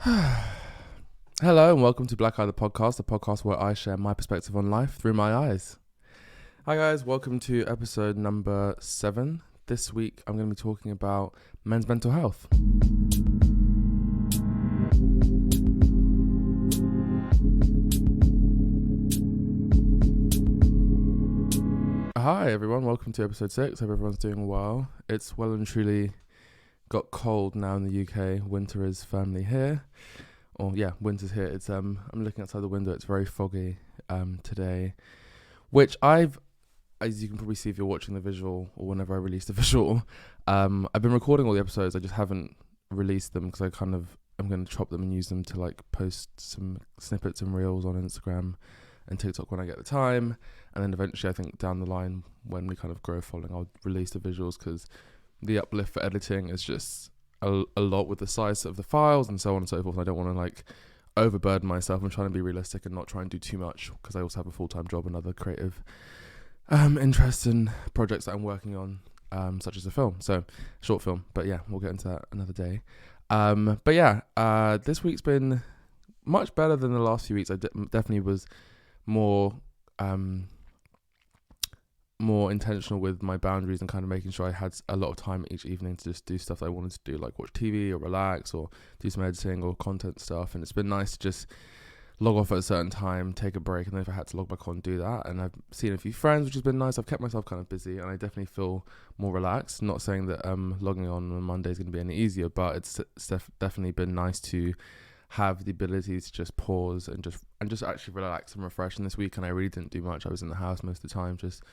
Hello and welcome to Black Eye the Podcast, the podcast where I share my perspective on life through my eyes. Hi guys, welcome to episode number 7. This week I'm going to be talking about men's mental health. Hi everyone, welcome to episode 6. Hope everyone's doing well. It's well and truly got cold now in the UK. Winter is firmly here. Winter's here. It's I'm looking outside the window. It's very foggy today, which as you can probably see if you're watching the visual or whenever I release the visual, I've been recording all the episodes. I just haven't released them because I'm going to chop them and use them to like post some snippets and reels on Instagram and TikTok when I get the time, and then eventually I think down the line when we kind of grow a following, I'll release the visuals because the uplift for editing is just a lot with the size of the files and so on and so forth. I don't want to like overburden myself. I'm trying to be realistic and not try and do too much because I also have a full-time job and other creative interests and projects that I'm working on, such as a short film. But yeah, we'll get into that another day. This week's been much better than the last few weeks. I definitely was more intentional with my boundaries and kind of making sure I had a lot of time each evening to just do stuff that I wanted to do, like watch TV or relax or do some editing or content stuff. And it's been nice to just log off at a certain time, take a break, and then if I had to log back on, do that. And I've seen a few friends, which has been nice. I've kept myself kind of busy and I definitely feel more relaxed. Not saying that logging on Monday is going to be any easier, but it's definitely been nice to have the ability to just pause and just actually relax and refresh. And this weekend I really didn't do much. I was in the house most of the time, just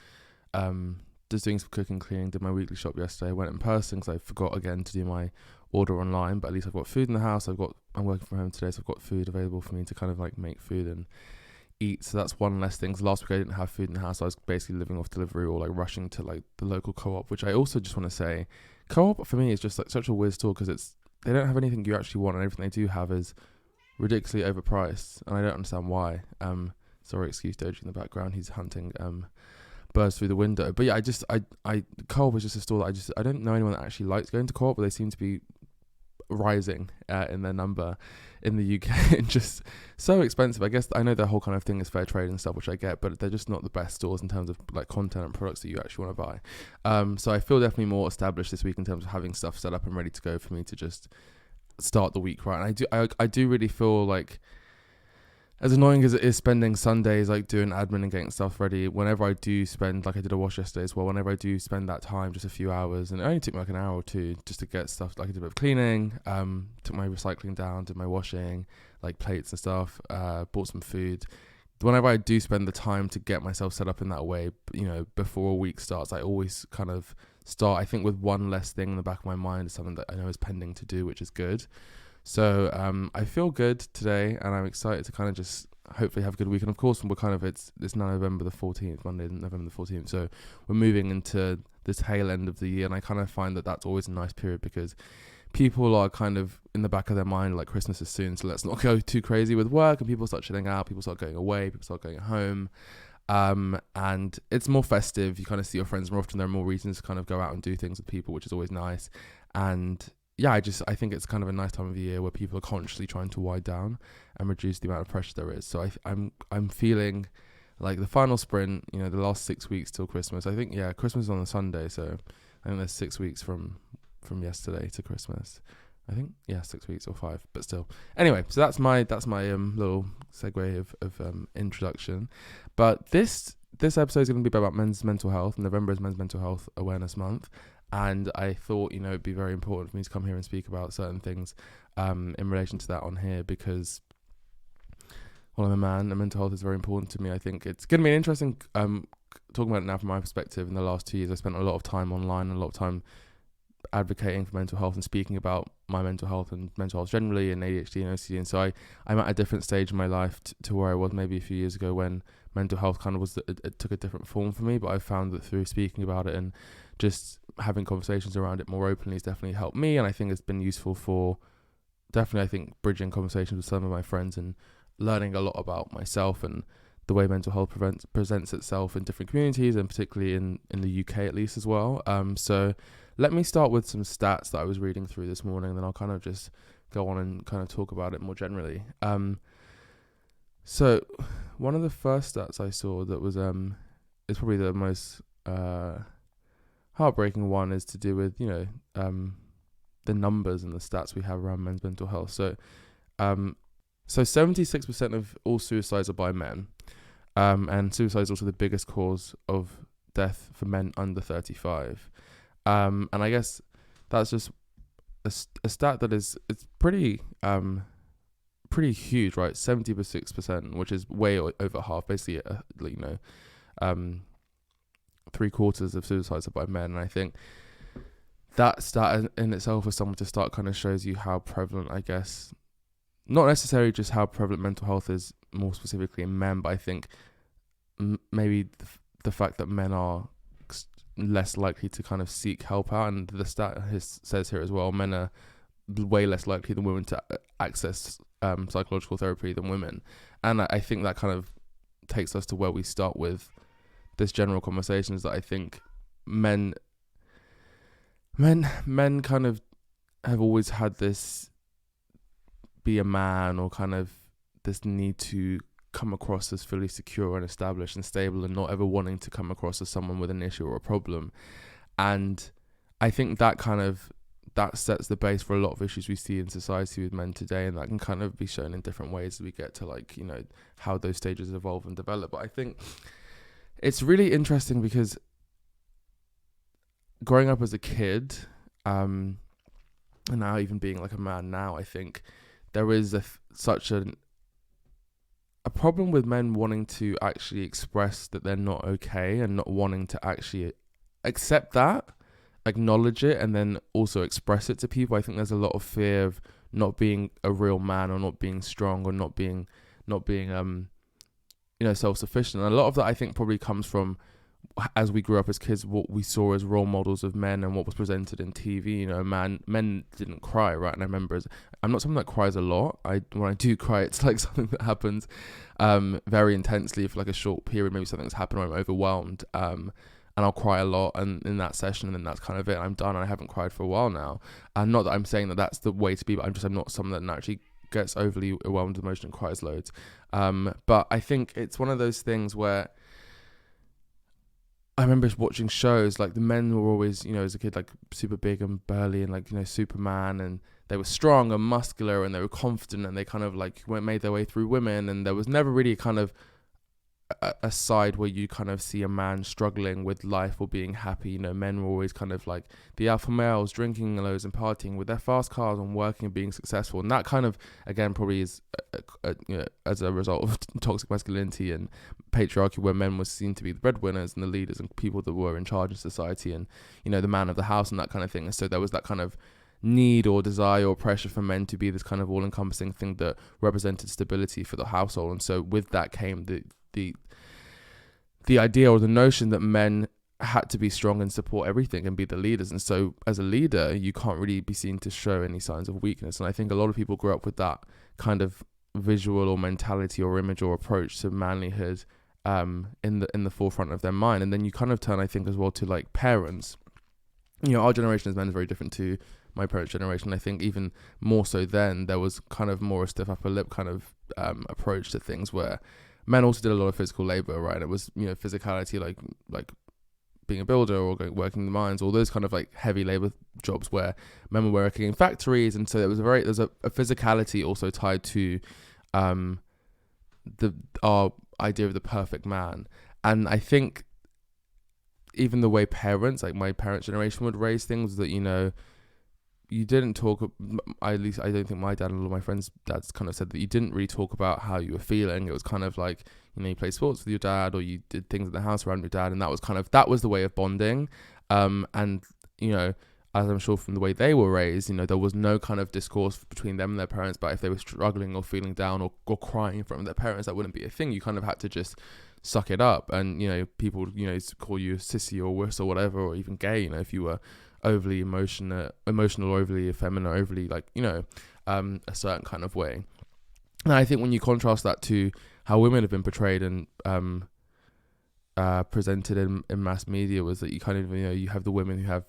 doing some cooking, cleaning. Did my weekly shop yesterday. Went in person because I forgot again to do my order online, but at least I've got food in the house. I'm working from home today, so I've got food available for me to kind of like make food and eat. So that's one less thing. Last week I didn't have food in the house. I was basically living off delivery or like rushing to like the local co-op, which I also just want to say, co-op for me is just like such a weird store because they don't have anything you actually want, and everything they do have is ridiculously overpriced, and I don't understand why. Sorry, excuse Doji in the background. He's hunting birds through the window. But yeah, Co-op is just a store that I don't know anyone that actually likes going to Co-op, but they seem to be rising in their number in the UK and just so expensive. I guess I know their whole kind of thing is fair trade and stuff, which I get, but they're just not the best stores in terms of like content and products that you actually want to buy. So I feel definitely more established this week in terms of having stuff set up and ready to go for me to just start the week right. And I do really feel like, as annoying as it is spending Sundays like doing admin and getting stuff ready, whenever I do spend, like I did a wash yesterday as well, whenever I do spend that time, just a few hours, and it only took me like an hour or two just to get stuff, like I did a bit of cleaning, took my recycling down, did my washing, like plates and stuff, bought some food. Whenever I do spend the time to get myself set up in that way, before a week starts, I always kind of start, I think, with one less thing in the back of my mind, is something that I know is pending to do, which is good. So I feel good today, and I'm excited to kind of just hopefully have a good week. And of course, it's now November the 14th, Monday, November the 14th. So we're moving into the tail end of the year, and I kind of find that that's always a nice period because people are kind of in the back of their mind like Christmas is soon, so let's not go too crazy with work, and people start chilling out, people start going away, people start going home. And it's more festive. You kind of see your friends more often. There are more reasons to kind of go out and do things with people, which is always nice. And yeah, I think it's kind of a nice time of the year where people are consciously trying to wind down and reduce the amount of pressure there is. So I'm feeling like the final sprint, the last 6 weeks till Christmas. I think, Christmas is on a Sunday, so I think there's 6 weeks from yesterday to Christmas. I think 6 weeks or 5, but still. Anyway, so that's my little segue of introduction. But this episode is going to be about men's mental health. November is Men's Mental Health Awareness Month. And I thought, it'd be very important for me to come here and speak about certain things in relation to that on here because, well, I'm a man and mental health is very important to me. I think it's going to be interesting talking about it now from my perspective. In the last 2 years, I spent a lot of time online and a lot of time advocating for mental health and speaking about my mental health and mental health generally and ADHD and OCD. And so I'm at a different stage in my life to where I was maybe a few years ago when mental health kind of it took a different form for me. But I found that through speaking about it and just having conversations around it more openly has definitely helped me, and I think it's been useful for bridging conversations with some of my friends and learning a lot about myself and the way mental health presents itself in different communities, and particularly in the UK at least as well. So let me start with some stats that I was reading through this morning, and then I'll kind of just go on and kind of talk about it more generally. So one of the first stats I saw that was is probably the most heartbreaking one, is to do with the numbers and the stats we have around men's mental health. So 76% of all suicides are by men, and suicide is also the biggest cause of death for men under 35. And I guess that's just a stat that it's pretty huge, right? 76%, which is way over half, basically, 3/4 of suicides are by men. And I think that stat in itself, for someone to start, kind of shows you how prevalent, I guess, not necessarily just how prevalent mental health is more specifically in men, but I think maybe the fact that men are less likely to kind of seek help out. And the stat says here as well, men are way less likely than women to access psychological therapy than women. And I think that kind of takes us to where we start with this general conversation, is that I think men kind of have always had this be a man, or kind of this need to come across as fully secure and established and stable, and not ever wanting to come across as someone with an issue or a problem. And I think that sets the base for a lot of issues we see in society with men today, and that can kind of be shown in different ways as we get to how those stages evolve and develop. But I think it's really interesting because growing up as a kid, and now even being like a man now, I think there is such a problem with men wanting to actually express that they're not okay, and not wanting to actually accept that, acknowledge it, and then also express it to people. I think there's a lot of fear of not being a real man, or not being strong, or not being self-sufficient. And a lot of that, I think, probably comes from, as we grew up as kids, what we saw as role models of men and what was presented in TV. Men didn't cry, right? And I remember, I'm not someone that cries a lot. When I do cry, it's like something that happens very intensely for like a short period. Maybe something's happened, or I'm overwhelmed, and I'll cry a lot, and in that session, and then that's kind of it. I'm done. I haven't cried for a while now. And not that I'm saying that that's the way to be, but I'm not someone that naturally gets overly overwhelmed with emotion and cries loads. But I think it's one of those things where I remember watching shows, like the men were always, as a kid, like super big and burly, and Superman, and they were strong and muscular, and they were confident, and they kind of made their way through women, and there was never really kind of a side where you kind of see a man struggling with life or being happy. Men were always kind of like the alpha males, drinking loads and partying with their fast cars and working and being successful. And that kind of, again, probably is as a result of toxic masculinity and patriarchy, where men were seen to be the breadwinners and the leaders and people that were in charge of society, and the man of the house and that kind of thing. And so there was that kind of need or desire or pressure for men to be this kind of all-encompassing thing that represented stability for the household. And so with that came the idea or the notion that men had to be strong and support everything and be the leaders. And so as a leader, you can't really be seen to show any signs of weakness. And I think a lot of people grow up with that kind of visual or mentality or image or approach to manlyhood in the forefront of their mind. And then you kind of turn, I think, as well, to like parents. Our generation as men is very different to my parents' generation. I think even more so then, there was kind of more a stiff upper lip kind of approach to things, where men also did a lot of physical labor, right? It was, physicality, like being a builder or working in the mines, all those kind of like heavy labor jobs where men were working in factories. And so there's a physicality also tied to our idea of the perfect man. And I think even the way parents, like my parents' generation, would raise things, that, you didn't talk, at least I don't think my dad and all of my friends' dads kind of said that you didn't really talk about how you were feeling. It was kind of like, you played sports with your dad, or you did things at the house around your dad, and that was the way of bonding. And, as I'm sure from the way they were raised, there was no kind of discourse between them and their parents, but if they were struggling or feeling down or crying in front of their parents, that wouldn't be a thing. You kind of had to just suck it up. And, people, call you a sissy or wuss or whatever, or even gay, if you were overly emotional, overly effeminate, overly a certain kind of way. And I think when you contrast that to how women have been portrayed, and presented in mass media was that you kind of, you have the women who have,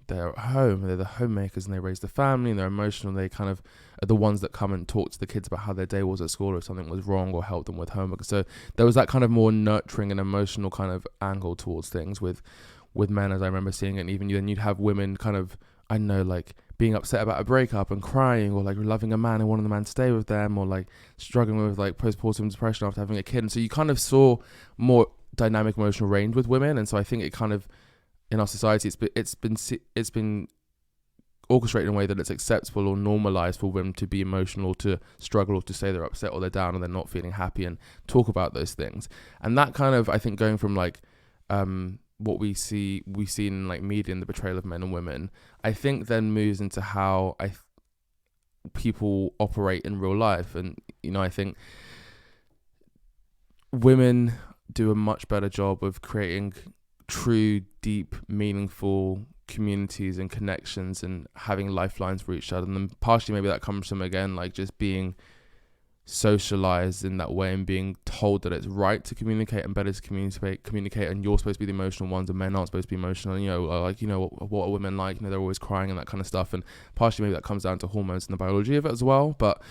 they're at home, they're the homemakers and they raise the family and they're emotional. They kind of are the ones that come and talk to the kids about how their day was at school or if something was wrong or help them with homework. So there was that kind of more nurturing and emotional kind of angle towards things with men, as I remember seeing it. And even then you'd have women kind of, I don't know, like being upset about a breakup and crying, or like loving a man and wanting the man to stay with them, or like struggling with like postpartum depression after having a kid. And so you kind of saw more dynamic emotional range with women. And so I think it kind of, in our society, it's been orchestrated in a way that it's acceptable or normalized for women to be emotional, to struggle, or to say they're upset or they're down or they're not feeling happy, and talk about those things. And that kind of, I think, going from like what we've seen in like media and the portrayal of men and women, I think then moves into how people operate in real life. And I think women do a much better job of creating true, deep, meaningful communities and connections and having lifelines for each other. And then partially maybe that comes from, again, like just being socialized in that way and being told that it's right to communicate and better to communicate, and you're supposed to be the emotional ones and men aren't supposed to be emotional. And, what are women like? They're always crying and that kind of stuff. And partially maybe that comes down to hormones and the biology of it as well. But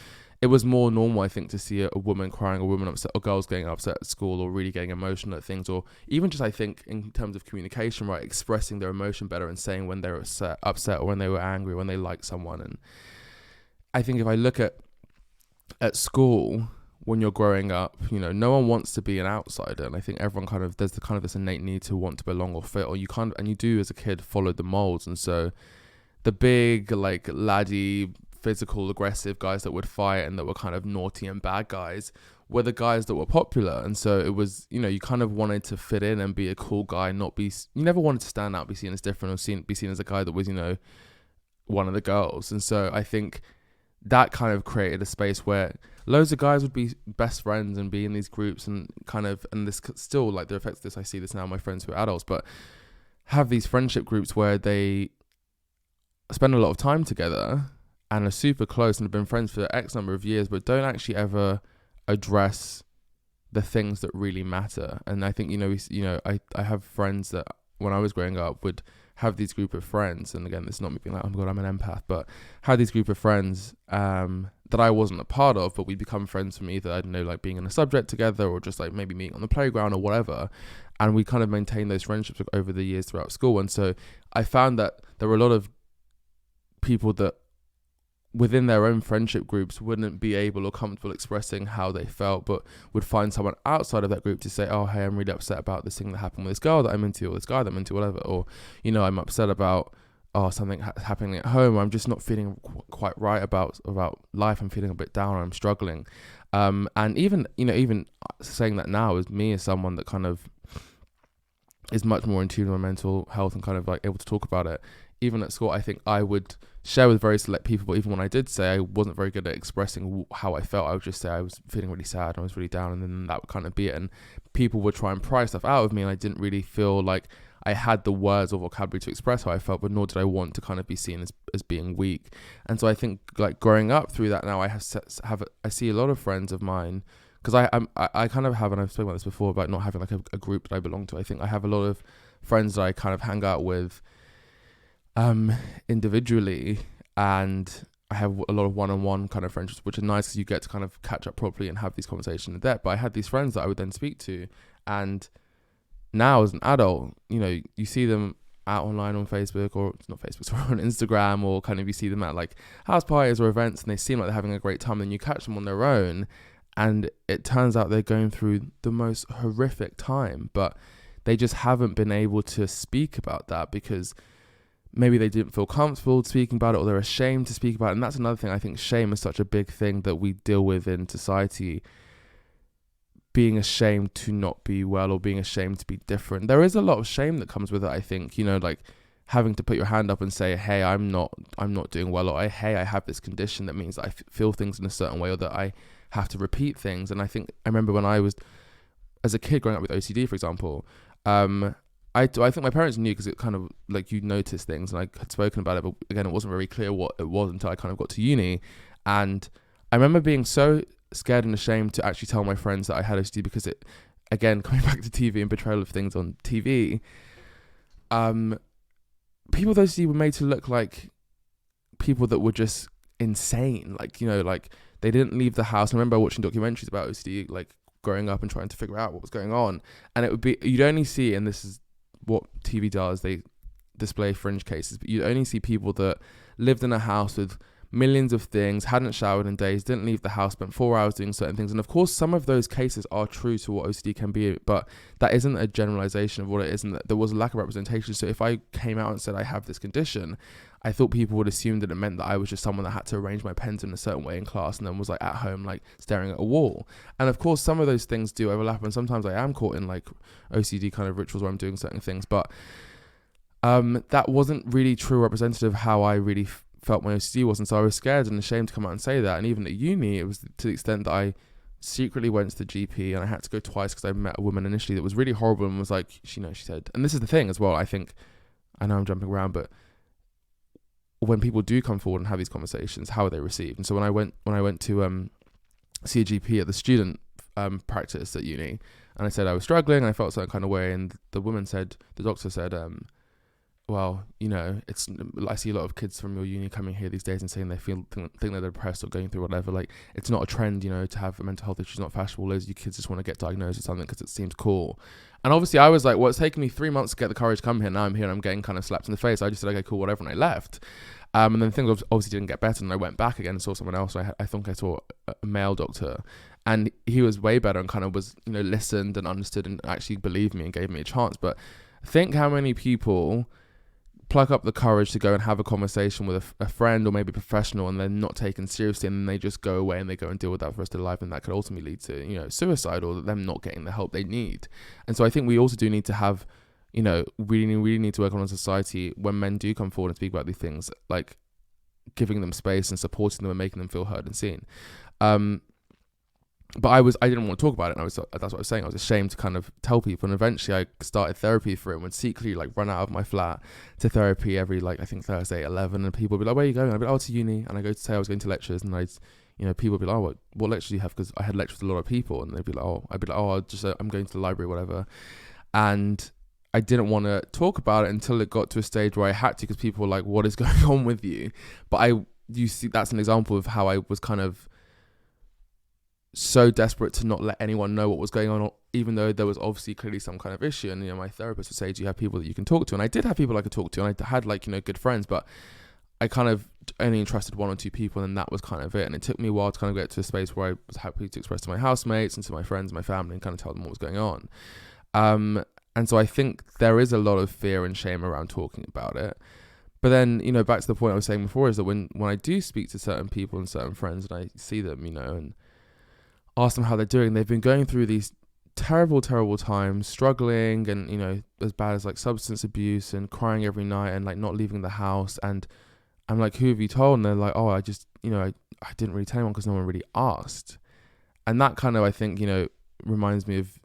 it was more normal, I think, to see a woman crying, a woman upset, or girls getting upset at school, or really getting emotional at things, or even just, I think, in terms of communication, right, expressing their emotion better and saying when they're upset or when they were angry, when they like someone. And I think if I look at school, when you're growing up, no one wants to be an outsider. And I think everyone there's this innate need to want to belong or fit, or and you do as a kid follow the molds. And so the big, like, laddie, physical, aggressive guys that would fight and that were kind of naughty and bad guys were the guys that were popular. And so it was, you kind of wanted to fit in and be a cool guy, you never wanted to stand out, be seen as different, or be seen as a guy that was, one of the girls. And so I think that kind of created a space where loads of guys would be best friends and be in these groups and and this still, like, the effects of this, I see this now, my friends who are adults, but have these friendship groups where they spend a lot of time together and are super close and have been friends for X number of years, but don't actually ever address the things that really matter. And I think, I have friends that when I was growing up would have these group of friends, and again, this is not me being like, oh my God, I'm an empath, but had these group of friends that I wasn't a part of, but we become friends from either, I don't know, like being in a subject together, or just like maybe meeting on the playground or whatever. And we kind of maintained those friendships over the years throughout school. And so I found that there were a lot of people that within their own friendship groups wouldn't be able or comfortable expressing how they felt, but would find someone outside of that group to say, oh, hey, I'm really upset about this thing that happened with this girl that I'm into, or this guy that I'm into, whatever. Or, I'm upset about, something happening at home. I'm just not feeling quite right about life. I'm feeling a bit down, or I'm struggling. And even saying that now is me as someone that kind of is much more in tune with my mental health and kind of like able to talk about it. Even at school, I think I would share with very select people, but even when I did say, I wasn't very good at expressing how I felt. I would just say I was feeling really sad and I was really down, and then that would kind of be it. And people would try and pry stuff out of me, and I didn't really feel like I had the words or vocabulary to express how I felt, but nor did I want to kind of be seen as being weak. And so I think, like, growing up through that now, I see a lot of friends of mine, because I kind of have, and I've spoken about this before, about not having like a group that I belong to. I think I have a lot of friends that I kind of hang out with individually, and I have a lot of one-on-one kind of friendships, which are nice because you get to kind of catch up properly and have these conversations in depth. But I had these friends that I would then speak to, and now as an adult, you see them out online on Facebook, or it's not Facebook, sorry, on Instagram, or kind of you see them at like house parties or events, and they seem like they're having a great time. Then you catch them on their own, and it turns out they're going through the most horrific time, but they just haven't been able to speak about that because maybe they didn't feel comfortable speaking about it, or they're ashamed to speak about it. And that's another thing. I think shame is such a big thing that we deal with in society, being ashamed to not be well, or being ashamed to be different. There is a lot of shame that comes with it, I think, like having to put your hand up and say, hey, I'm not doing well, or hey, I have this condition that means that I feel things in a certain way, or that I have to repeat things. And I remember when I was, as a kid growing up with OCD, for example, I think my parents knew, because it kind of like you notice things, and I had spoken about it, but again, it wasn't very clear what it was until I kind of got to uni. And I remember being so scared and ashamed to actually tell my friends that I had OCD, because again, coming back to TV and portrayal of things on TV, people with OCD were made to look like people that were just insane. Like, like they didn't leave the house. I remember watching documentaries about OCD, like growing up and trying to figure out what was going on. And it would be, you'd only see, and this is what TV does, they display fringe cases, but you'd only see people that lived in a house with millions of things, hadn't showered in days, didn't leave the house, spent 4 hours doing certain things. And of course, some of those cases are true to what OCD can be, but that isn't a generalization of what it is, and that there was a lack of representation. So if I came out and said I have this condition, I thought people would assume that it meant that I was just someone that had to arrange my pens in a certain way in class and then was like at home, like staring at a wall. And of course, some of those things do overlap, and sometimes I am caught in like OCD kind of rituals where I'm doing certain things, but that wasn't really true representative of how I really felt my OCD was. And so I was scared and ashamed to come out and say that. And even at uni, it was to the extent that I secretly went to the GP, and I had to go twice because I met a woman initially that was really horrible and was like, she said, and this is the thing as well, I think, I know I'm jumping around, but when people do come forward and have these conversations, how are they received? And so when I went to see a GP at the student practice at uni, and I said I was struggling and I felt certain kind of way, and the doctor said, well, I see a lot of kids from your uni coming here these days and saying they think they're depressed or going through whatever. Like, it's not a trend, to have a mental health issue. It's not fashionable. Loads of you kids just want to get diagnosed with something because it seems cool. And obviously I was like, well, it's taken me 3 months to get the courage to come here. Now I'm here and I'm getting kind of slapped in the face. I just said, okay, cool, whatever. And I left. And then things obviously didn't get better. And I went back again and saw someone else. I think I saw a male doctor, and he was way better and kind of was, listened and understood and actually believed me and gave me a chance. But think how many people pluck up the courage to go and have a conversation with a friend or maybe a professional, and they're not taken seriously, and then they just go away and they go and deal with that for the rest of their life, and that could ultimately lead to suicide or them not getting the help they need. And so I think we also do need to have really need to work on a society when men do come forward and speak about these things, like giving them space and supporting them and making them feel heard and seen. But I didn't want to talk about it, and that's what I was saying. I was ashamed to kind of tell people, and eventually I started therapy for it, and would secretly run out of my flat to therapy every I think Thursday at 11, and people would be like, where are you going? I'd be like, to uni, and I go to say I was going to lectures, and people would be like, oh, what lectures do you have? Because I had lectures with a lot of people, and they'd be like, I'd be like, I'm going to the library, whatever. And I didn't want to talk about it until it got to a stage where I had to, because people were like, what is going on with you? But you see, that's an example of how I was kind of so desperate to not let anyone know what was going on, even though there was obviously clearly some kind of issue. And my therapist would say, do you have people that you can talk to? And I did have people I could talk to, and I had good friends, but I kind of only entrusted 1 or 2 people, and that was kind of it. And it took me a while to kind of get to a space where I was happy to express to my housemates and to my friends and my family and kind of tell them what was going on. And so I think there is a lot of fear and shame around talking about it. But then, back to the point I was saying before, is that when I do speak to certain people and certain friends, and I see them, and ask them how they're doing, they've been going through these terrible times, struggling, and as bad as substance abuse and crying every night and not leaving the house. And I'm like, who have you told? And they're like, oh, I just I didn't really tell anyone because no one really asked. And that kind of, I think, reminds me of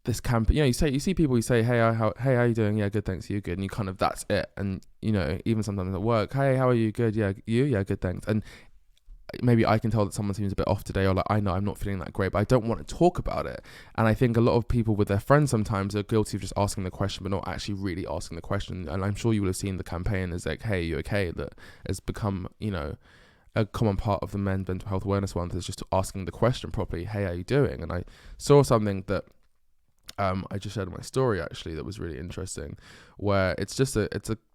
this camp. You see people, you say, hey, how you doing? Yeah, good, thanks. You good? And you kind of, that's it. And even sometimes at work, hey, how are you? Good. Yeah, you? Yeah, good, thanks. And maybe I can tell that someone seems a bit off today, or I know I'm not feeling that great, but I don't want to talk about it. And I think a lot of people with their friends sometimes are guilty of just asking the question, but not actually really asking the question. And I'm sure you will have seen the campaign as like, hey, you okay? That has become, a common part of the mental health awareness month, is just asking the question properly, hey, how are you doing? And I saw something that I just shared in my story, actually, that was really interesting, where it's a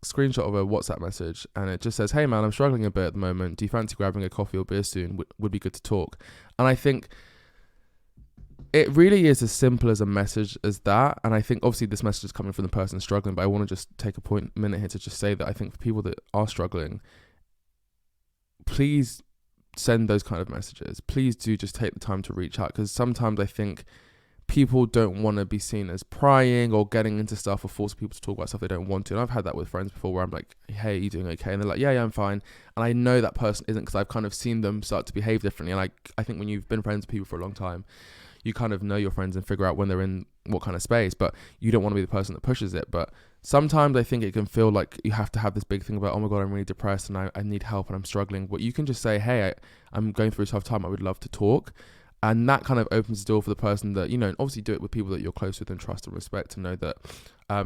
screenshot of a WhatsApp message, and it just says, hey man, I'm struggling a bit at the moment, do you fancy grabbing a coffee or beer soon? Would be good to talk. And I think it really is as simple as a message as that. And I think obviously this message is coming from the person struggling, but I want to just take a minute here to just say that I think for people that are struggling, please send those kind of messages. Please do just take the time to reach out, because sometimes I think people don't want to be seen as prying or getting into stuff or forcing people to talk about stuff they don't want to. And I've had that with friends before, where I'm like, hey, are you doing okay? And they're like, yeah, I'm fine. And I know that person isn't, because I've kind of seen them start to behave differently. And I think when you've been friends with people for a long time, you kind of know your friends and figure out when they're in what kind of space, but you don't want to be the person that pushes it. But sometimes I think it can feel like you have to have this big thing about, oh my God, I'm really depressed and I need help and I'm struggling. But you can just say, hey, I'm going through a tough time, I would love to talk. And that kind of opens the door for the person that, and obviously do it with people that you're close with and trust and respect, and know that are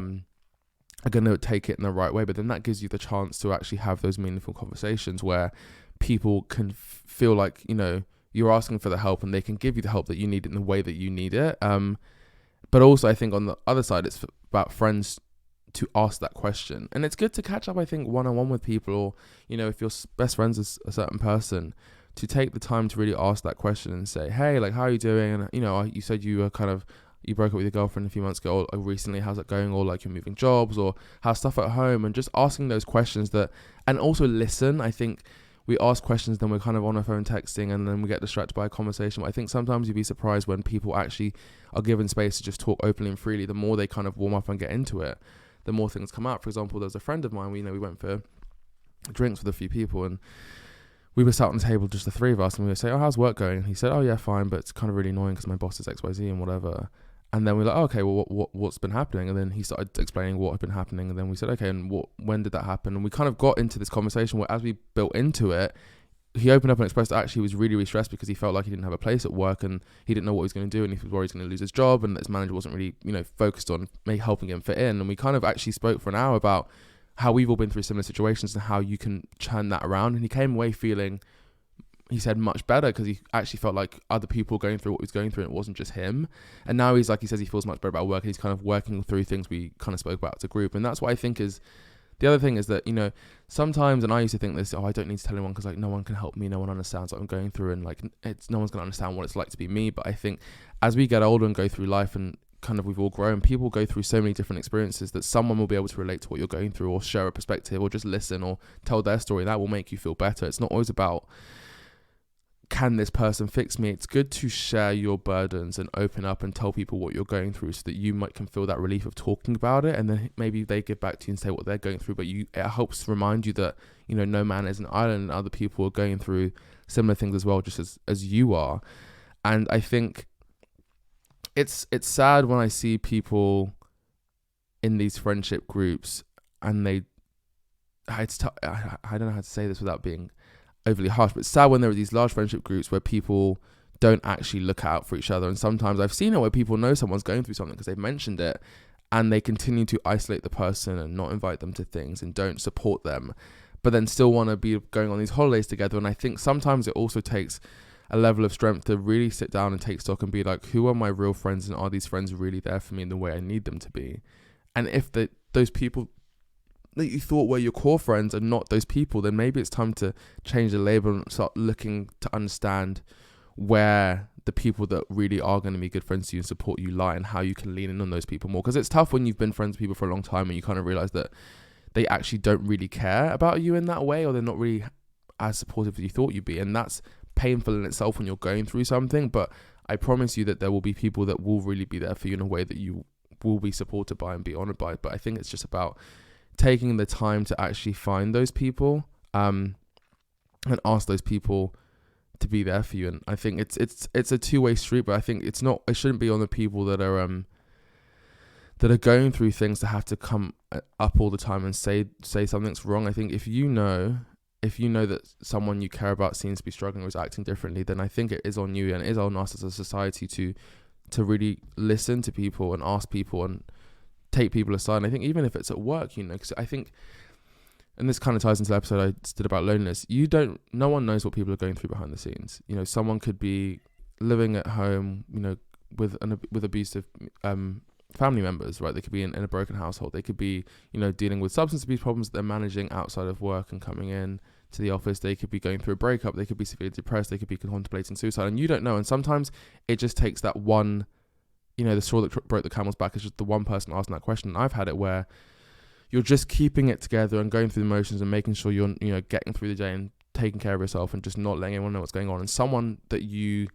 going to take it in the right way. But then that gives you the chance to actually have those meaningful conversations where people can feel like, you're asking for the help, and they can give you the help that you need in the way that you need it. But also I think on the other side, it's about friends to ask that question. And it's good to catch up, I think, one-on-one with people, or, if your best friends is a certain person, to take the time to really ask that question and say, hey, like, how are you doing? And, you said you were you broke up with your girlfriend a few months ago, or recently, how's that going? Or like, you're moving jobs, or how's stuff at home? And just asking those questions and also listen. I think we ask questions, then we're kind of on our phone texting, and then we get distracted by a conversation. But I think sometimes you'd be surprised when people actually are given space to just talk openly and freely. The more they kind of warm up and get into it, the more things come out. For example, there was a friend of mine, we went for drinks with a few people, and we were sat on the table, just the three of us, and we would say, oh, how's work going? And he said, oh yeah, fine, but it's kind of really annoying because my boss is XYZ and whatever. And then we're like, oh, okay, well, what's been happening? And then he started explaining what had been happening. And then we said, okay, and when did that happen? And we kind of got into this conversation where, as we built into it, he opened up and expressed that actually he was really, really stressed because he felt like he didn't have a place at work, and he didn't know what he was going to do, and he was worried he was going to lose his job, and that his manager wasn't really, focused on helping him fit in. And we kind of actually spoke for an hour about how we've all been through similar situations and how you can turn that around. And he came away feeling, he said, much better, because he actually felt like other people were going through what he was going through, and it wasn't just him. And now he says he feels much better about work, and he's kind of working through things we kind of spoke about as a group. And that's what I think is the other thing, is that, sometimes, and I used to think this, I don't need to tell anyone because, like, no one can help me, no one understands what I'm going through, and like, no one's going to understand what it's like to be me. But I think as we get older and go through life, and kind of we've all grown, people go through so many different experiences that someone will be able to relate to what you're going through, or share a perspective, or just listen, or tell their story. That will make you feel better. It's not always about, can this person fix me? It's good to share your burdens and open up and tell people what you're going through, so that you can feel that relief of talking about it, and then maybe they give back to you and say what they're going through. But it helps remind you that, no man is an island, and other people are going through similar things as well, just as you are. And I think it's sad when I see people in these friendship groups, and I don't know how to say this without being overly harsh, but it's sad when there are these large friendship groups where people don't actually look out for each other. And sometimes I've seen it where people know someone's going through something because they've mentioned it, and they continue to isolate the person and not invite them to things and don't support them, but then still want to be going on these holidays together. And I think sometimes it also takes a level of strength to really sit down and take stock and be like, who are my real friends, and are these friends really there for me in the way I need them to be? And if those people that you thought were your core friends are not those people, then maybe it's time to change the label and start looking to understand where the people that really are going to be good friends to you and support you lie, and how you can lean in on those people more. Because it's tough when you've been friends with people for a long time and you kind of realize that they actually don't really care about you in that way, or they're not really as supportive as you thought you'd be. And that's painful in itself when you're going through something. But I promise you that there will be people that will really be there for you in a way that you will be supported by and be honored by. But I think it's just about taking the time to actually find those people, and ask those people to be there for you. And I think it's a two-way street, but I think it shouldn't be on the people that are going through things to have to come up all the time and say something's wrong. I think if you know that someone you care about seems to be struggling or is acting differently, then I think it is on you, and it is on us as a society to really listen to people and ask people and take people aside. And I think even if it's at work, because I think, and this kind of ties into the episode I did about loneliness, no one knows what people are going through behind the scenes. Someone could be living at home, with abusive family members, right? They could be in a broken household. They could be, dealing with substance abuse problems that they're managing outside of work and coming in to the office. They could be going through a breakup. They could be severely depressed. They could be contemplating suicide, and you don't know. And sometimes it just takes that one, the straw that broke the camel's back is just the one person asking that question. And I've had it where you're just keeping it together and going through the motions and making sure you're, getting through the day and taking care of yourself and just not letting anyone know what's going on. And someone that you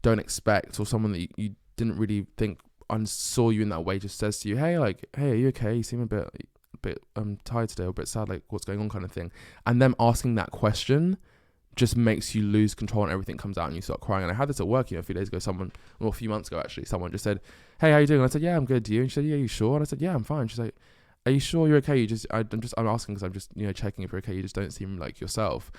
don't expect, or someone that you didn't really think saw you in that way, just says to you, hey, are you okay? You seem a bit tired today, or a bit sad, like what's going on, kind of thing. And them asking that question just makes you lose control, and everything comes out and you start crying. And I had this at work, a few days ago, a few months ago actually, someone just said, hey, how you doing? And I said, yeah, I'm good. Do you? And she said, yeah, you sure? And I said, yeah, I'm fine. She's like, are you sure you're okay? I'm asking because I'm just, checking if you're okay. You just don't seem like yourself.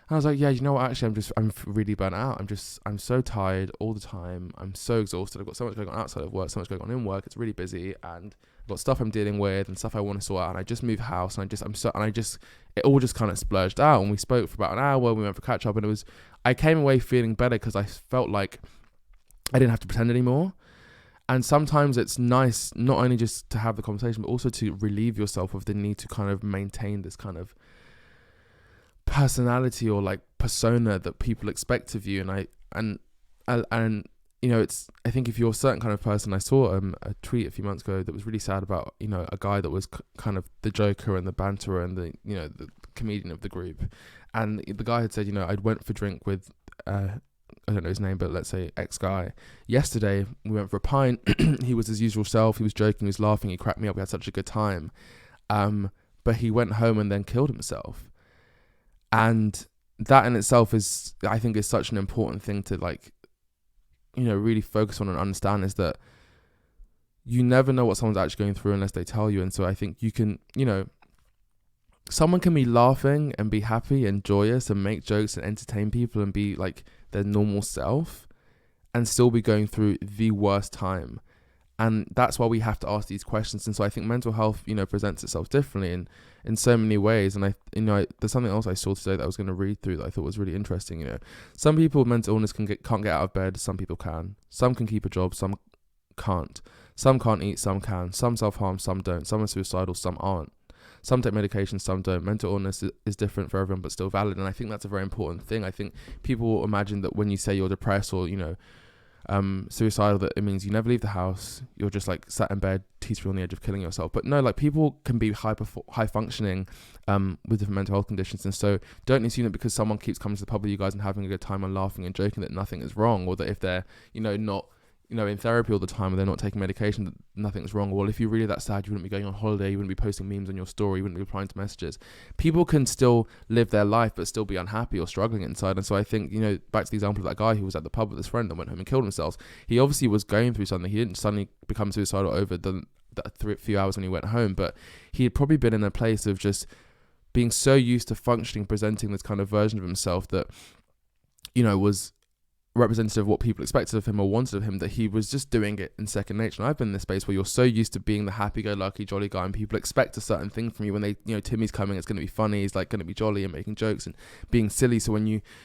And I was like, yeah, you know what? Actually, I'm really burnt out. I'm so tired all the time. I'm so exhausted. I've got so much going on outside of work, so much going on in work. It's really busy, and I've got stuff I'm dealing with and stuff I want to sort out. And I just moved house, and it all just kind of splurged out. And we spoke for about an hour. We went for catch up, and I came away feeling better because I felt like I didn't have to pretend anymore. And sometimes it's nice not only just to have the conversation, but also to relieve yourself of the need to kind of maintain this kind of personality or like persona that people expect of you. And you know, I think if you're a certain kind of person, I saw a tweet a few months ago that was really sad about, you know, a guy that was kind of the joker and the banterer and the, you know, the comedian of the group. And the guy had said, you know, I went for a drink with I don't know his name, but let's say X guy. Yesterday, we went for a pint. He was his usual self. He was joking, he was laughing, he cracked me up. We had such a good time. But he went home and then killed himself. And that in itself is, I think, is such an important thing to, like, you know, really focus on and understand, is that you never know what someone's actually going through unless they tell you. And so I think you can, you know, someone can be laughing and be happy and joyous and make jokes and entertain people and be like their normal self and still be going through the worst time. And that's why we have to ask these questions. And so I think mental health, you know, presents itself differently in so many ways. And there's something else I saw today that I was going to read through that I thought was really interesting. You know, some people with mental illness can't get out of bed. Some people can. Some can keep a job. Some can't. Some can't eat. Some can. Some self-harm. Some don't. Some are suicidal. Some aren't. Some take medication, some don't. Mental illness is different for everyone, but still valid. And I think that's a very important thing. I think people imagine that when you say you're depressed or, you know, suicidal, that it means you never leave the house. You're just like sat in bed, teetering on the edge of killing yourself. But no, like people can be high functioning with different mental health conditions. And so don't assume that because someone keeps coming to the pub with you guys and having a good time and laughing and joking that nothing is wrong, or that if they're, you know, not, you know, in therapy all the time, or they're not taking medication, that nothing's wrong. Well, if you're really that sad, you wouldn't be going on holiday, you wouldn't be posting memes on your story, you wouldn't be replying to messages. People can still live their life but still be unhappy or struggling inside. And so I think, you know, back to the example of that guy who was at the pub with his friend and went home and killed himself. He obviously was going through something. He didn't suddenly become suicidal over the few hours when he went home, but he had probably been in a place of just being so used to functioning, presenting this kind of version of himself that, you know, was representative of what people expected of him or wanted of him, that he was just doing it in second nature. And I've been in this space where you're so used to being the happy-go-lucky jolly guy, and people expect a certain thing from you when they, you know, Timmy's coming, it's going to be funny, he's like going to be jolly and making jokes and being silly. So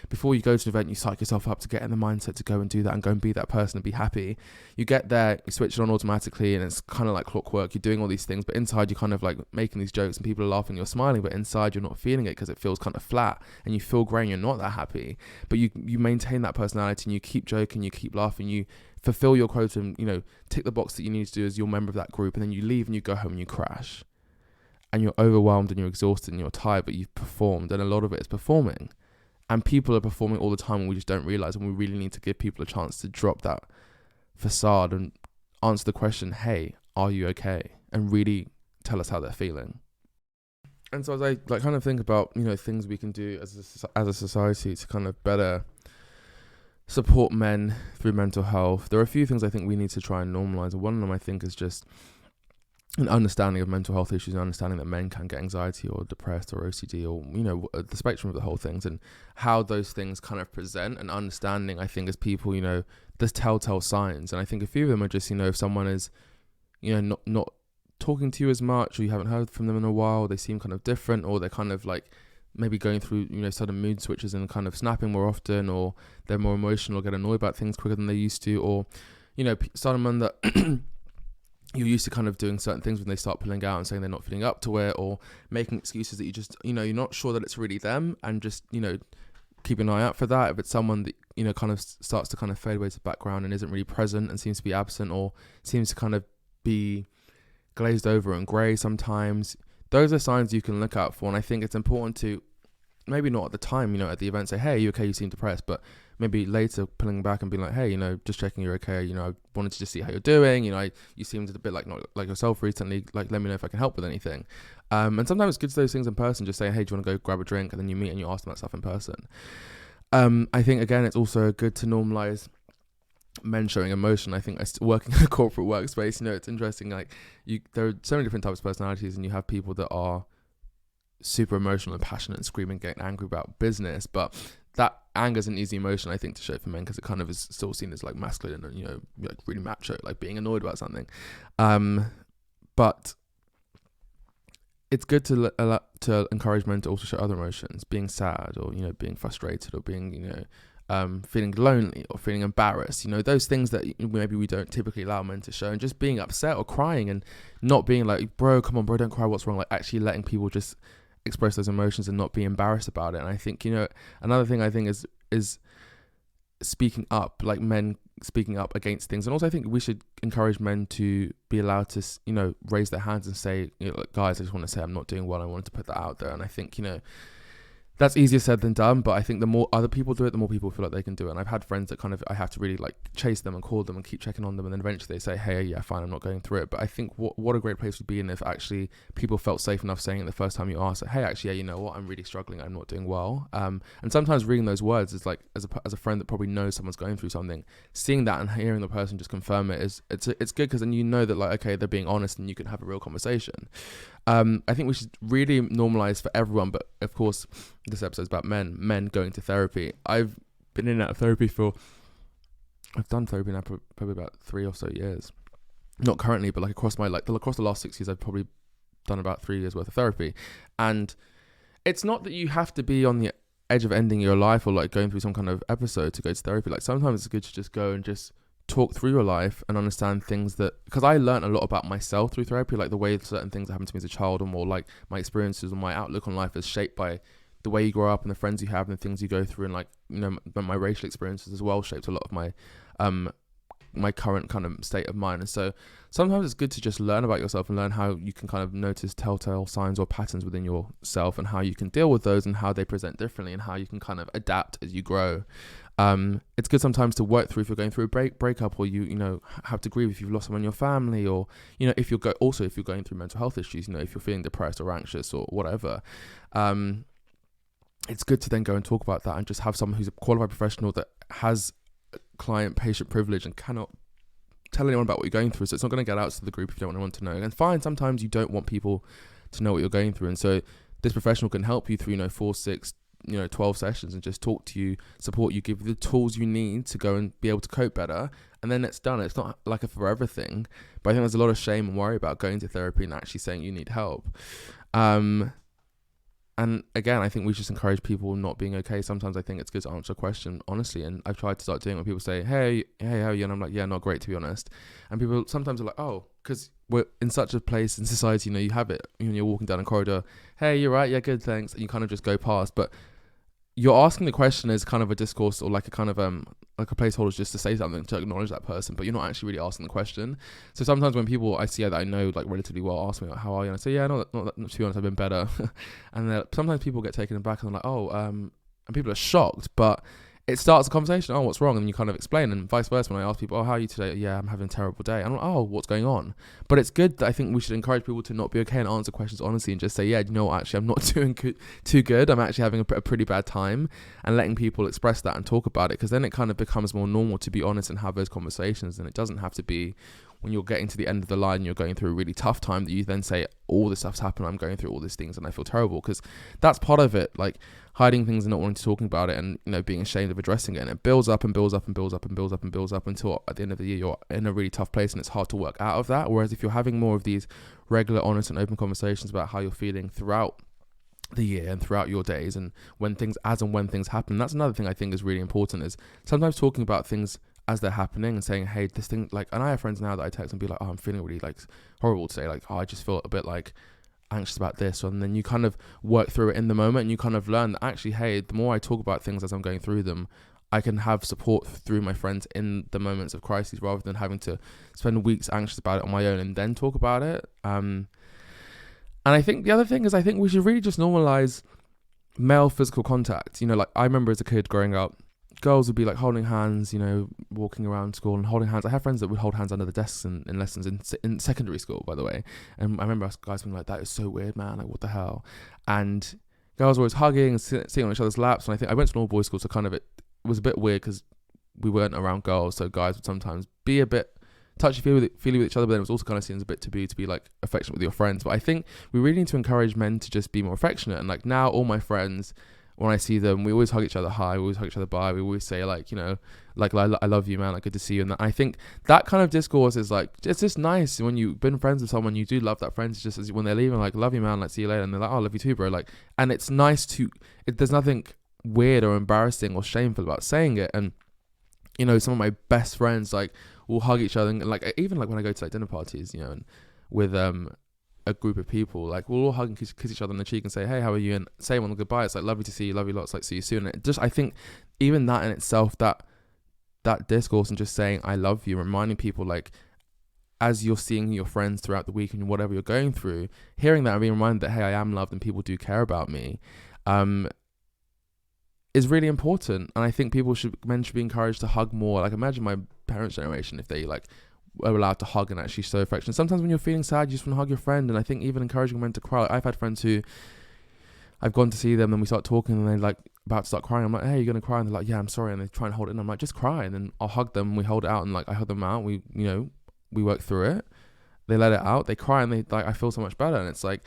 before you go to an event, you psych yourself up to get in the mindset to go and do that and go and be that person and be happy. You get there, you switch it on automatically, and it's kind of like clockwork. You're doing all these things, but inside you're kind of like making these jokes and people are laughing, you're smiling, but inside you're not feeling it because it feels kind of flat and you feel grey and you're not that happy. But you maintain that personality and you keep joking, you keep laughing, you fulfill your quota and, you know, tick the box that you need to do as you're a member of that group, and then you leave and you go home and you crash and you're overwhelmed and you're exhausted and you're tired, but you've performed, and a lot of it is performing, and people are performing all the time and we just don't realize. And we really need to give people a chance to drop that facade and answer the question, hey, are you okay? And really tell us how they're feeling. And so as I like kind of think about, you know, things we can do as a society to kind of better support men through mental health, there are a few things I think we need to try and normalize. And one of them, I think, is just an understanding of mental health issues and understanding that men can get anxiety or depressed or OCD or, you know, the spectrum of the whole things, and how those things kind of present, and understanding, I think, as people, you know, there's telltale signs. And I think a few of them are just, you know, if someone is, you know, not talking to you as much, or you haven't heard from them in a while, they seem kind of different, or they're kind of like maybe going through, you know, sudden mood switches and kind of snapping more often, or they're more emotional, get annoyed about things quicker than they used to, or, you know, someone that you're used to kind of doing certain things, when they start pulling out and saying they're not feeling up to it, or making excuses that you just, you know, you're not sure that it's really them, and just, you know, keep an eye out for that. If it's someone that, you know, kind of starts to kind of fade away to the background and isn't really present and seems to be absent, or seems to kind of be glazed over and grey sometimes, those are signs you can look out for. And I think it's important to, maybe not at the time, you know, at the event, say, hey, are you okay? You seem depressed. But maybe later pulling back and being like, hey, you know, just checking you're okay. You know, I wanted to just see how you're doing. You know, you seemed a bit like not like yourself recently. Like, let me know if I can help with anything. And sometimes it's good to do those things in person, just saying, hey, do you want to go grab a drink? And then you meet and you ask them that stuff in person. I think, again, it's also good to normalize men showing emotion. I think working in a corporate workspace, you know, it's interesting. Like, there are so many different types of personalities, and you have people that are super emotional and passionate and screaming, getting angry about business. But that anger is an easy emotion, I think, to show for men, because it kind of is still seen as like masculine and, you know, like really macho, like being annoyed about something. But it's good to encourage men to also show other emotions, being sad, or, you know, being frustrated, or being, you know, feeling lonely or feeling embarrassed, you know, those things that maybe we don't typically allow men to show, and just being upset or crying, and not being like, bro, come on, bro, don't cry, what's wrong? Like actually letting people just express those emotions and not be embarrassed about it. And I think, you know, another thing I think is speaking up, like men speaking up against things. And also I think we should encourage men to be allowed to, you know, raise their hands and say, you know, like, guys, I just want to say I'm not doing well. I wanted to put that out there. And I think, you know, that's easier said than done, but I think the more other people do it, the more people feel like they can do it. And I've had friends that kind of, I have to really like chase them and call them and keep checking on them, and then eventually they say, hey, yeah, fine, I'm not going through it. But I think what a great place would be in if actually people felt safe enough saying it the first time you asked, hey, actually, yeah, you know what, I'm really struggling, I'm not doing well. And sometimes reading those words is like, as a friend that probably knows someone's going through something, seeing that and hearing the person just confirm it it's good, because then you know that, like, okay, they're being honest and you can have a real conversation. I think we should really normalize for everyone, but of course this episode is about men going to therapy. I've been in and out of therapy I've done therapy now probably about 3 or so years. Not currently, but like across the last 6 years, I've probably done about 3 years worth of therapy. And it's not that you have to be on the edge of ending your life or like going through some kind of episode to go to therapy. Like sometimes it's good to just go and just talk through your life and understand things that, because I learned a lot about myself through therapy, like the way certain things happened to me as a child, or more like my experiences or my outlook on life is shaped by the way you grow up and the friends you have and the things you go through. And like, you know, my racial experiences as well shaped a lot of my current kind of state of mind. And so sometimes it's good to just learn about yourself and learn how you can kind of notice telltale signs or patterns within yourself, and how you can deal with those and how they present differently, and how you can kind of adapt as you grow. It's good sometimes to work through if you're going through a breakup, or you know, have to grieve if you've lost someone in your family, or, you know, if you're going through mental health issues, you know, if you're feeling depressed or anxious or whatever. It's good to then go and talk about that and just have someone who's a qualified professional that has client-patient privilege and cannot tell anyone about what you're going through. So it's not going to get out to the group if you don't want to know. And fine, sometimes you don't want people to know what you're going through. And so this professional can help you through, you know, 4, 6, 12 sessions and just talk to you, support you, give you the tools you need to go and be able to cope better. And then it's done. It's not like a forever thing. But I think there's a lot of shame and worry about going to therapy and actually saying you need help. And again, I think we just encourage people not being okay. Sometimes I think it's good to answer a question honestly. And I've tried to start doing it when people say, hey, how are you? And I'm like, yeah, not great, to be honest. And people sometimes are like, oh, because we're in such a place in society, you know, you have it when you're walking down a corridor, hey, you're right, yeah, good, thanks. And you kind of just go past. But you're asking the question as kind of a discourse, or like a kind of like a placeholder just to say something, to acknowledge that person, but you're not actually really asking the question. So sometimes when people I see that I know like relatively well ask me like, how are you? And I say, yeah, not to be honest, I've been better. And sometimes people get taken aback and they're like, oh, and people are shocked, but it starts a conversation. Oh, what's wrong? And you kind of explain, and vice versa. When I ask people, oh, how are you today? Yeah, I'm having a terrible day. I'm like, oh, what's going on? But it's good that I think we should encourage people to not be okay and answer questions honestly, and just say, yeah, you know what, actually, I'm not doing too good. I'm actually having a pretty bad time, and letting people express that and talk about it, because then it kind of becomes more normal to be honest and have those conversations. And it doesn't have to be when you're getting to the end of the line, you're going through a really tough time, that you then say, all this stuff's happened, I'm going through all these things and I feel terrible, because that's part of it. Like hiding things and not wanting to talk about it, and, you know, being ashamed of addressing it, and it builds up and builds up and builds up and builds up and builds up until at the end of the year you're in a really tough place and it's hard to work out of that. Whereas if you're having more of these regular, honest and open conversations about how you're feeling throughout the year and throughout your days, and when things happen, that's another thing I think is really important, is sometimes talking about things as they're happening and saying, hey, this thing, like, and I have friends now that I text and be like, oh, I'm feeling really like horrible today, like, oh, I just feel a bit like anxious about this. And then you kind of work through it in the moment, and you kind of learn that actually, hey, the more I talk about things as I'm going through them, I can have support through my friends in the moments of crisis, rather than having to spend weeks anxious about it on my own and then talk about it. And I think the other thing is, I think we should really just normalize male physical contact. You know, like I remember as a kid growing up, girls would be like holding hands, you know, walking around school and holding hands. I have friends that would hold hands under the desks in lessons in secondary school, by the way. And I remember us guys being like, that is so weird, man. Like, what the hell? And girls were always hugging and sitting on each other's laps. And I think I went to an all-boys school, so kind of it was a bit weird because we weren't around girls. So guys would sometimes be a bit feely with each other, but then it was also kind of seen as a bit taboo to be like affectionate with your friends. But I think we really need to encourage men to just be more affectionate. And like now, all my friends, when I see them, we always hug each other hi, we always hug each other bye, we always say like, you know, like I love you, man, like good to see you. And I think that kind of discourse is like, it's just nice when you've been friends with someone, you do love that friend. It's just as when they're leaving, like, love you, man, like see you later, and they're like, oh, I love you too, bro. Like, and it's nice there's nothing weird or embarrassing or shameful about saying it. And you know, some of my best friends like will hug each other, and like even like when I go to like dinner parties, you know, and with a group of people, like we'll all hug and kiss each other on the cheek and say, hey, how are you, and say one goodbye. It's like, lovely to see you, love you lots, like see you soon. And it just, I think even that in itself, that discourse and just saying I love you, reminding people like as you're seeing your friends throughout the week and whatever you're going through, hearing that and being reminded that, hey, I am loved and people do care about me, is really important. And I think men should be encouraged to hug more. Like imagine my parents' generation, if they like were allowed to hug and actually show affection. Sometimes when you're feeling sad, you just want to hug your friend. And I think even encouraging men to cry. Like, I've had friends who I've gone to see them and we start talking and they're like about to start crying. I'm like, hey, you're going to cry? And they're like, yeah, I'm sorry. And they try and hold it in. I'm like, just cry. And then I'll hug them. We hold it out and like I hug them out. We work through it. They let it out. They cry and they like, I feel so much better. And it's like,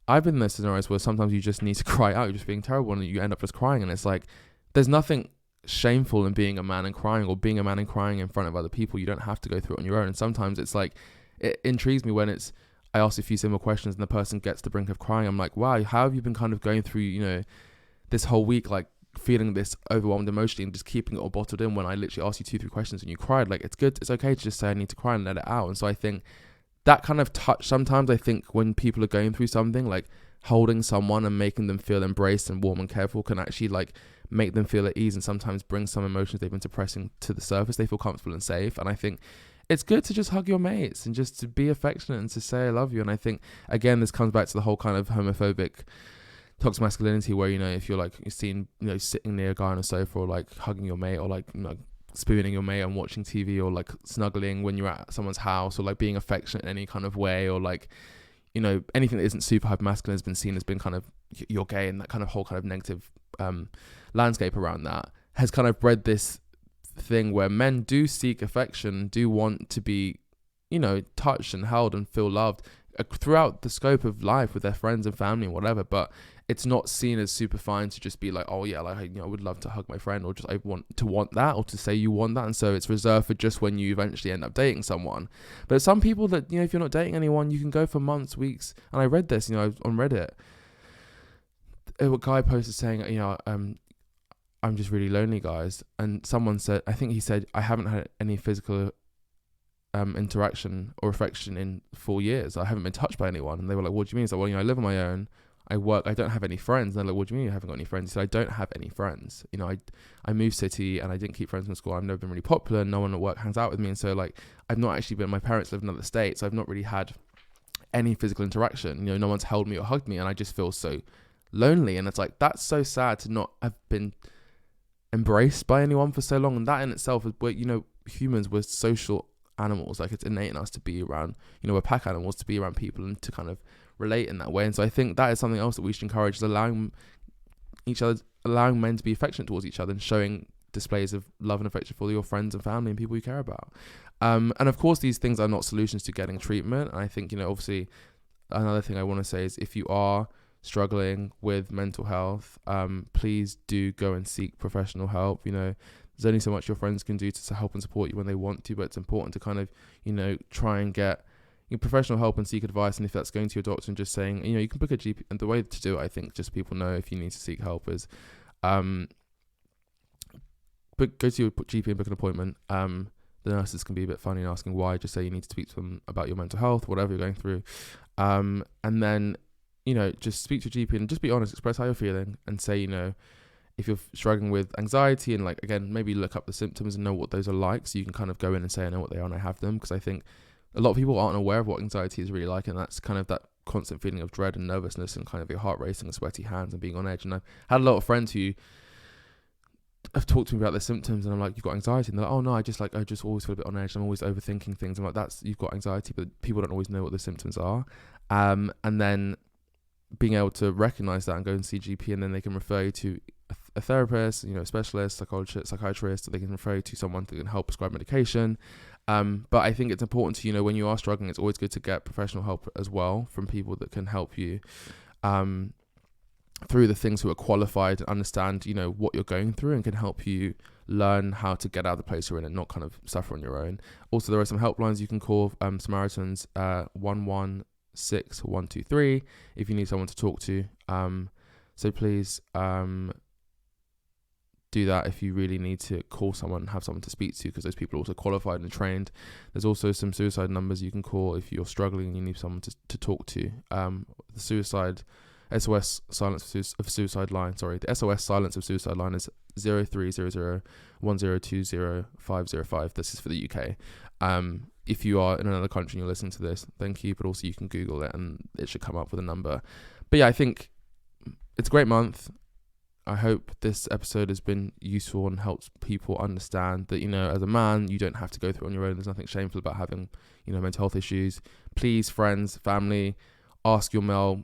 I've been in those scenarios where sometimes you just need to cry out. You're just being terrible and you end up just crying. And it's like, there's nothing shameful in being a man and crying, or being a man and crying in front of other people. You don't have to go through it on your own. And sometimes it's like, it intrigues me when I ask a few similar questions and the person gets to the brink of crying. I'm like, wow, how have you been kind of going through, you know, this whole week, like feeling this overwhelmed emotionally and just keeping it all bottled in, when I literally asked you 2-3 questions and you cried. Like, it's good. It's okay to just say I need to cry and let it out. And so I think that kind of touch, sometimes I think when people are going through something, like holding someone and making them feel embraced and warm and careful can actually like make them feel at ease and sometimes bring some emotions they've been suppressing to the surface. They feel comfortable and safe. And I think it's good to just hug your mates and just to be affectionate and to say I love you. And I think, again, this comes back to the whole kind of homophobic toxic masculinity where, you know, if you're seen, you know, sitting near a guy on a sofa or like hugging your mate or like, you know, spooning your mate and watching TV or like snuggling when you're at someone's house or like being affectionate in any kind of way, or like, you know, anything that isn't super hyper masculine has been seen as being kind of you're gay, and that kind of whole kind of negative landscape around that has kind of bred this thing where men do seek affection, do want to be, you know, touched and held and feel loved throughout the scope of life with their friends and family and whatever. But it's not seen as super fine to just be like, oh yeah, like, you know, I would love to hug my friend, or just I want that, or to say you want that. And so it's reserved for just when you eventually end up dating someone. But some people that, you know, if you're not dating anyone, you can go for months, weeks. And I read this, you know, on Reddit, a guy posted saying, you know, I'm just really lonely, guys. And someone said, I think he said, I haven't had any physical interaction or affection in 4 years. I haven't been touched by anyone. And they were like, what do you mean? He's like, well, you know, I live on my own. I work. I don't have any friends. And they're like, what do you mean you haven't got any friends? He said, I don't have any friends. You know, I moved city and I didn't keep friends from school. I've never been really popular. No one at work hangs out with me. And so like, I've not actually been, my parents live in another state. So I've not really had any physical interaction. You know, no one's held me or hugged me. And I just feel so lonely. And it's like, that's so sad to not have been embraced by anyone for so long. And that in itself is where, you know, humans were social animals. Like, it's innate in us to be around, you know, we're pack animals, to be around people and to kind of relate in that way. And so I think that is something else that we should encourage, is allowing men to be affectionate towards each other and showing displays of love and affection for your friends and family and people you care about. And of course, these things are not solutions to getting treatment. And I think, you know, obviously another thing I want to say is, if you are struggling with mental health, please do go and seek professional help. You know, there's only so much your friends can do to help and support you when they want to, but it's important to kind of, you know, try and get professional help and seek advice. And if that's going to your doctor and just saying, you know, you can book a GP. And the way to do it, I think, just so people know if you need to seek help, is go to your GP and book an appointment. The nurses can be a bit funny in asking why. Just say you need to speak to them about your mental health, whatever you're going through. And then, you know, just speak to your GP and just be honest, express how you're feeling, and say, you know, if you're struggling with anxiety, and like, again, maybe look up the symptoms and know what those are like, so you can kind of go in and say, I know what they are and I have them. Because I think a lot of people aren't aware of what anxiety is really like, and that's kind of that constant feeling of dread and nervousness and kind of your heart racing and sweaty hands and being on edge. And I've had a lot of friends who have talked to me about their symptoms, and I'm like, you've got anxiety? And they're like, oh no, I just always feel a bit on edge. I'm always overthinking things. I'm like, you've got anxiety, but people don't always know what the symptoms are. And then being able to recognize that and go and see GP, and then they can refer you to a therapist, you know, a specialist, psychiatrist, or they can refer you to someone that can help prescribe medication. But I think it's important to, you know, when you are struggling, it's always good to get professional help as well from people that can help you through the things who are qualified and understand, you know, what you're going through and can help you learn how to get out of the place you're in and not kind of suffer on your own. Also, there are some helplines you can call, Samaritans, 116123 if you need someone to talk to. So please do that if you really need to call someone and have someone to speak to, because those people are also qualified and trained. There's also some suicide numbers you can call if you're struggling and you need someone to talk to. The SOS Silence of Suicide line, the SOS Silence of Suicide line is 0300 1020 505. This is for the UK. If you are in another country and you're listening to this, thank you, but also you can Google it and it should come up with a number. But yeah, I think it's a great month. I hope this episode has been useful and helps people understand that, you know, as a man, you don't have to go through it on your own. There's nothing shameful about having, you know, mental health issues. Please, friends, family, ask your male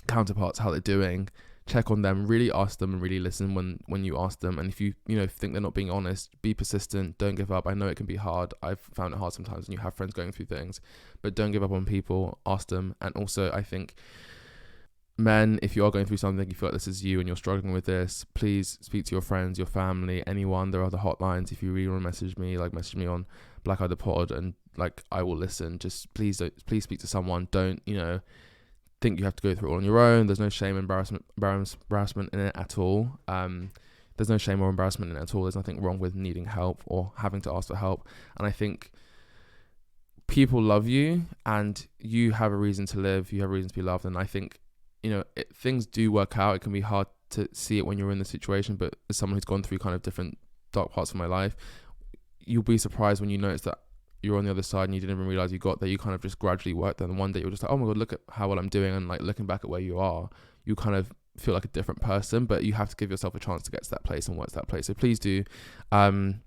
counterparts how they're doing. Check on them. Really ask them and really listen when you ask them. And if you think they're not being honest, be persistent. Don't give up. I know it can be hard. I've found it hard sometimes when you have friends going through things, but don't give up on people. Ask them. And also, I think, men, if you are going through something, you feel like this is you and you're struggling with this, please speak to your friends, your family, anyone. There are other hotlines. If you really want to message me on Black Eye the Pod, and like, I will listen. Just please speak to someone. Don't, you know, think you have to go through it all on your own. There's no shame, embarrassment in it at all. There's no shame or embarrassment in it at all. There's nothing wrong with needing help or having to ask for help. And I think people love you and you have a reason to live. You have a reason to be loved. And I think, you know, things do work out. It can be hard to see it when you're in the situation, but as someone who's gone through kind of different dark parts of my life, you'll be surprised when you notice that you're on the other side and you didn't even realize you got there. You kind of just gradually worked there, and one day you're just like, oh my God, look at how well I'm doing. And like, looking back at where you are, you kind of feel like a different person, but you have to give yourself a chance to get to that place and work to that place. So please do, don't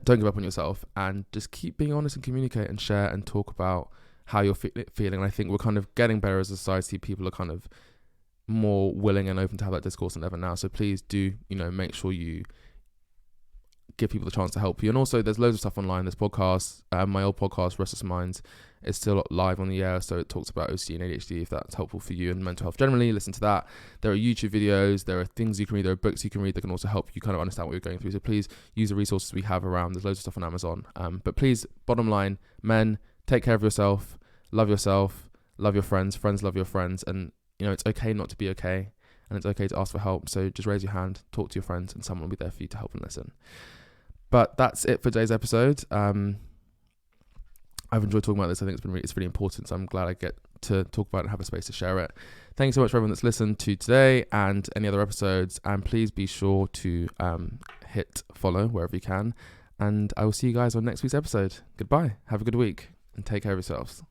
give up on yourself, and just keep being honest and communicate and share and talk about how you're feeling. And I think we're kind of getting better as a society. People are kind of more willing and open to have that discourse than ever now. So please do, you know, make sure you give people the chance to help you. And also, there's loads of stuff online. There's podcasts. My old podcast, Restless Minds, is still live on the air, so it talks about OCD and ADHD, if that's helpful for you, and mental health generally. Listen to that. There are YouTube videos, there are things you can read, there are books you can read that can also help you kind of understand what you're going through. So please use the resources we have around. There's loads of stuff on Amazon. But please, bottom line, men, take care of yourself, love your friends love your friends, and you know, it's okay not to be okay, and it's okay to ask for help. So just raise your hand, talk to your friends, and someone will be there for you to help and listen. But that's it for today's episode. I've enjoyed talking about this. I think it's really important. So I'm glad I get to talk about it and have a space to share it. Thank you so much for everyone that's listened to today and any other episodes. And please be sure to hit follow wherever you can. And I will see you guys on next week's episode. Goodbye. Have a good week and take care of yourselves.